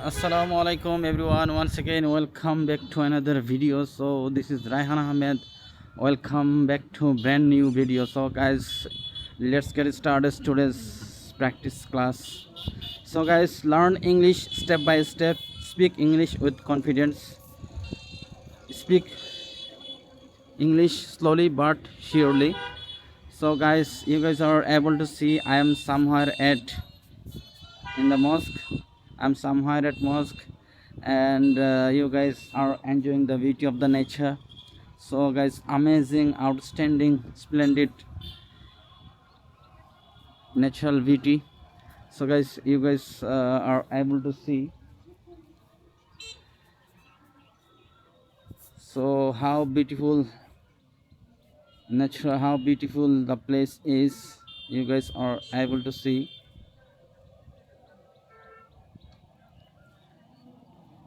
Assalamu alaikum everyone, once again welcome back to another video. So this is Raihan Ahmed. Welcome back to brand new video. So guys, let's get started today's practice class. So guys, learn English step by step, speak English with confidence, speak English slowly but surely. So guys, you guys are able to see I am somewhere at in the mosque. I'm somewhere at mosque, and you guys are enjoying the beauty of the nature. So guys, amazing, outstanding, splendid natural beauty. So guys, you guys are able to see so how beautiful natural, how beautiful the place is. You guys are able to see.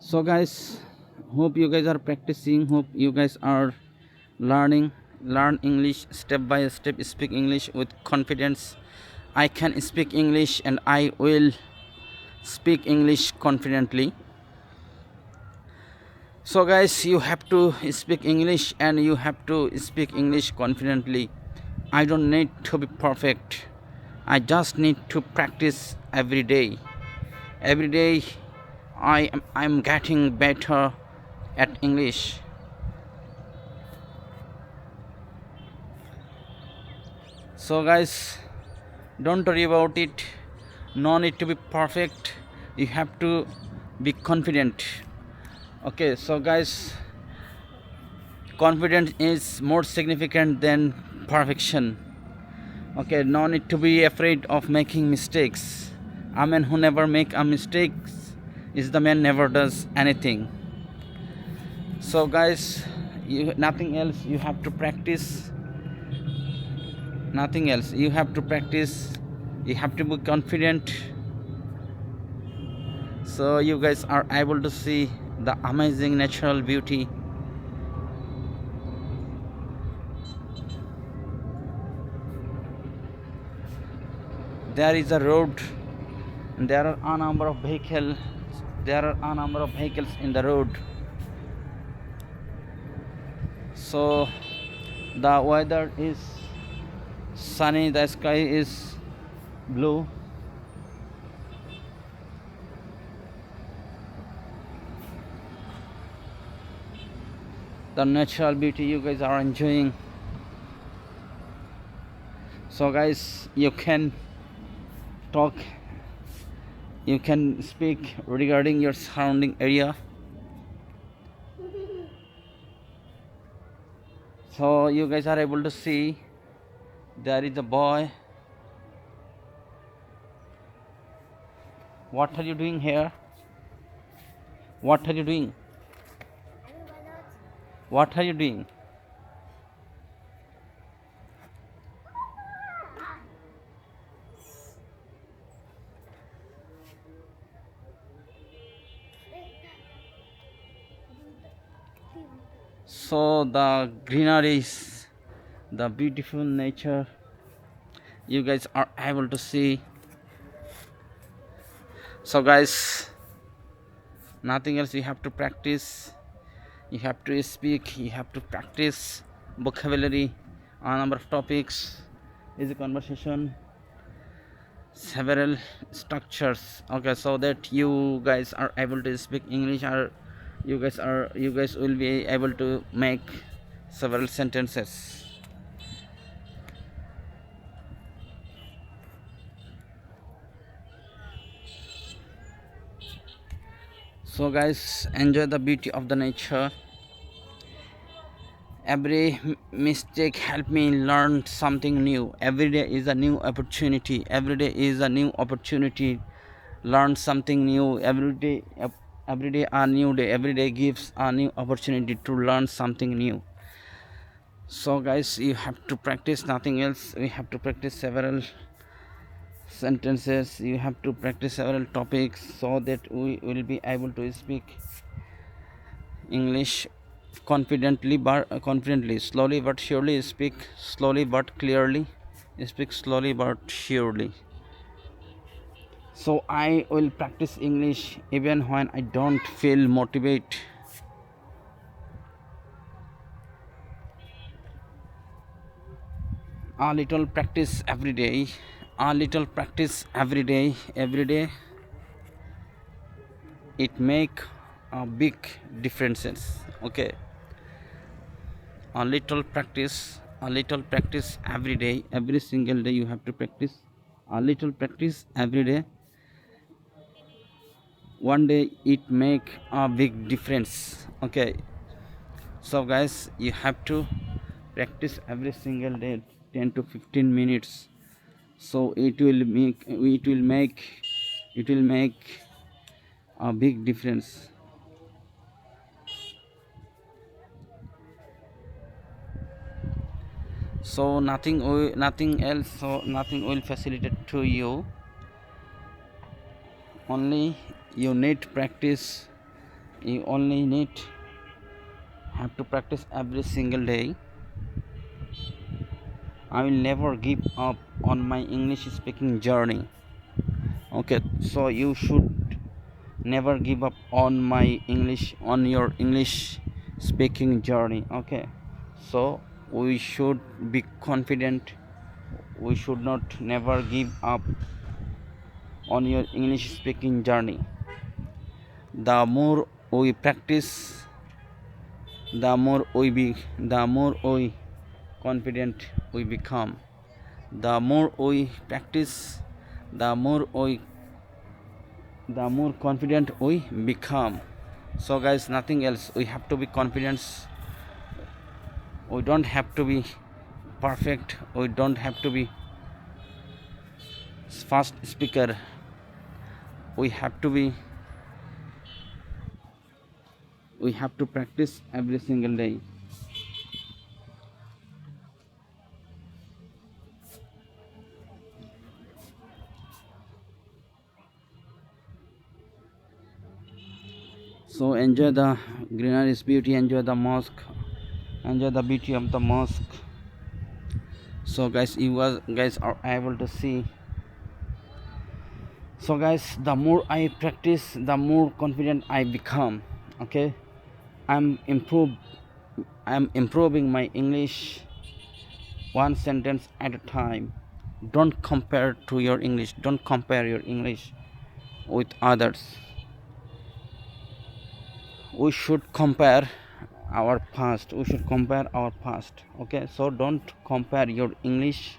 So guys, hope you guys are practicing, hope you guys are learn English step by step, speak English with confidence. I can speak English and I will speak English confidently. So guys, you have to speak English and you have to speak English confidently. I don't need to be perfect, I just need to practice every day. Every day I'm getting better at English. So guys, don't worry about it, no need to be perfect, you have to be confident. Okay, so guys, confidence is more significant than perfection. Okay, no need to be afraid of making mistakes. A man who never make a mistake is the man never does anything. So guys, nothing else, you have to practice. Nothing else, you have to practice, you have to be confident. So you guys are able to see the amazing natural beauty. There is a road and there are a number of vehicles, in the road. So the weather is sunny, the sky is blue. The natural beauty you guys are enjoying. So guys, you can talk, you can speak regarding your surrounding area. So you guys are able to see there is a boy. What are you doing here? What are you doing? What are you doing? So the greeneries, the beautiful nature, you guys are able to see. So guys, nothing else, you have to practice, you have to speak, you have to practice vocabulary, a number of topics, easy conversation, several structures. Okay, so that you guys are able to speak English, or you guys will be able to make several sentences. So guys, enjoy the beauty of the nature. Every mistake help me learn something new. Every day is a new opportunity. Every day is a new opportunity. Learn something new. Every day a new day. Every day gives a new opportunity to learn something new. So guys, you have to practice, nothing else. We have to practice several sentences, you have to practice several topics, so that we will be able to speak English confidently, slowly but surely, speak slowly but clearly, speak slowly but surely. So I will practice English even when I don't feel motivated. A little practice every day. A little practice every day, it make a big differences. Okay, a little practice every day, every single day you have to practice. A little practice every day, one day it make a big difference. Okay, so guys, you have to practice every single day 10 to 15 minutes, so it will make a big difference. So nothing else, so nothing will facilitate to you, only you need practice. You only need have to practice every single day. I will never give up on my English speaking journey. Okay, so you should never give up on your English speaking journey. Okay, so we should be confident. We should not never give up on your English speaking journey. The more we practice, the more we confident we become. The more we practice, the more we the more confident we become. So guys, nothing else, we have to be confident. We don't have to be perfect, we don't have to be fast speaker, we have to be we have to practice every single day. So enjoy the greenery's beauty, enjoy the mosque, enjoy the beauty of the mosque. So guys, guys are able to see. So guys, the more I practice, the more confident I become. Okay, i'm improve I'm improving my English one sentence at a time. Don't compare to your English, don't compare your English with others. We should compare our past. Okay, so don't compare your English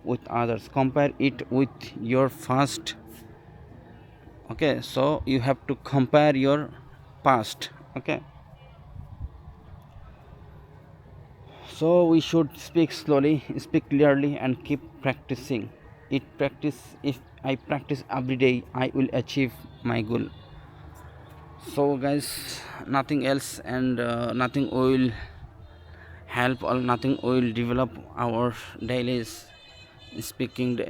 with others, compare it with your past. Okay, so you have to compare your past. Okay, so we should speak slowly, speak clearly, and keep practicing it. If I practice every day, I will achieve my goal. So guys, nothing else, and nothing will help or nothing will develop our daily speaking,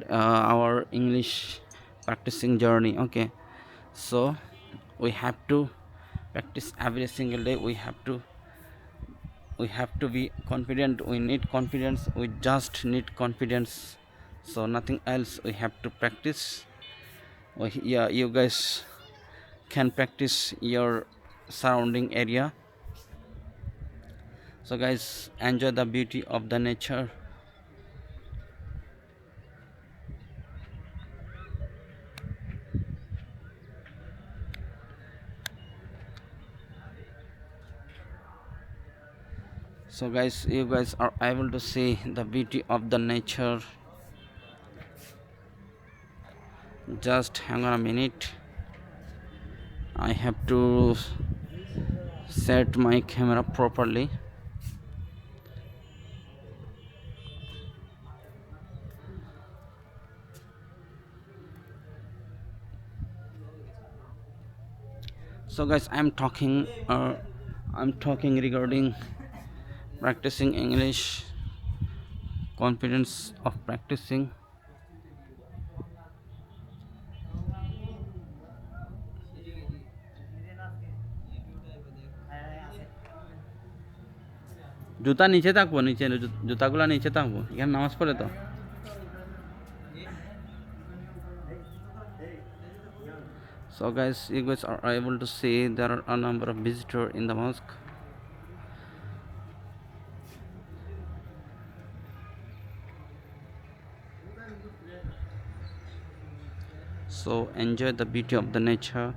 our English practicing journey. Okay, so we have to practice every single day. We have to be confident. We need confidence, we just need confidence. So nothing else, we have to practice. Yeah, you guys can practice your surrounding area. So guys, enjoy the beauty of the nature. So guys, you guys are able to see the beauty of the nature. Just hang on a minute, I have to set my camera properly. So guys, I'm talking regarding practicing English, confidence of practicing. জুতা নিচে থাকবো, নিচে জুতাগুলো নিচে থাকবো, এখানে নামাজ পড়ে তো। So guys, you guys are able to see there are a number of visitors in the mosque. So enjoy the beauty of the nature.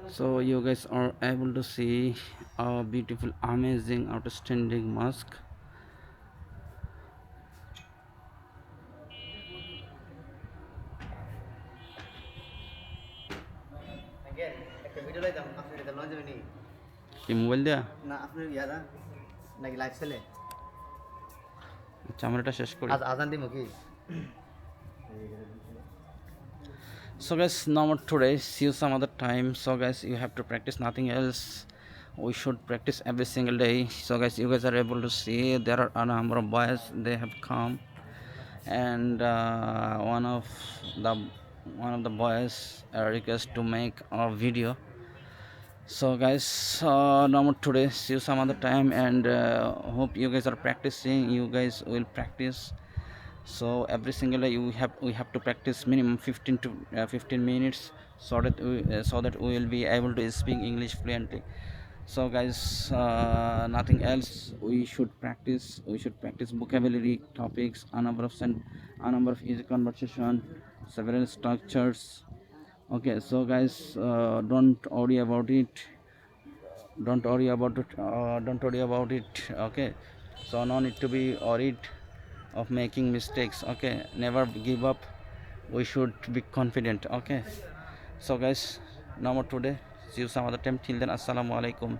So you guys are able to see a beautiful, amazing, outstanding mosque. কি mobile দেয়া না আপনার ইয়াদা নাকি live চলে আচ্ছা আমরা এটা শেষ করি আজান দিব কি so guys now today see you some other time. So guys, you have to practice, nothing else. We should practice every single day. So guys, you guys are able to see there are a number of boys, they have come, and one of the boys request to make a video. So guys, no more today, see you some other time, and hope you guys are practicing, you guys will practice. So every single day we have to practice minimum 15 to 15 minutes, so that we will be able to speak English fluently. So guys, nothing else, we should practice vocabulary topics, a number of easy conversation, several structures. Okay, so guys, don't worry about it, don't worry about it. Okay, so no need to be worried of making mistakes. Okay, never give up, we should be confident. Okay, so guys, no more today, see you some other time. Till then, assalamu alaikum.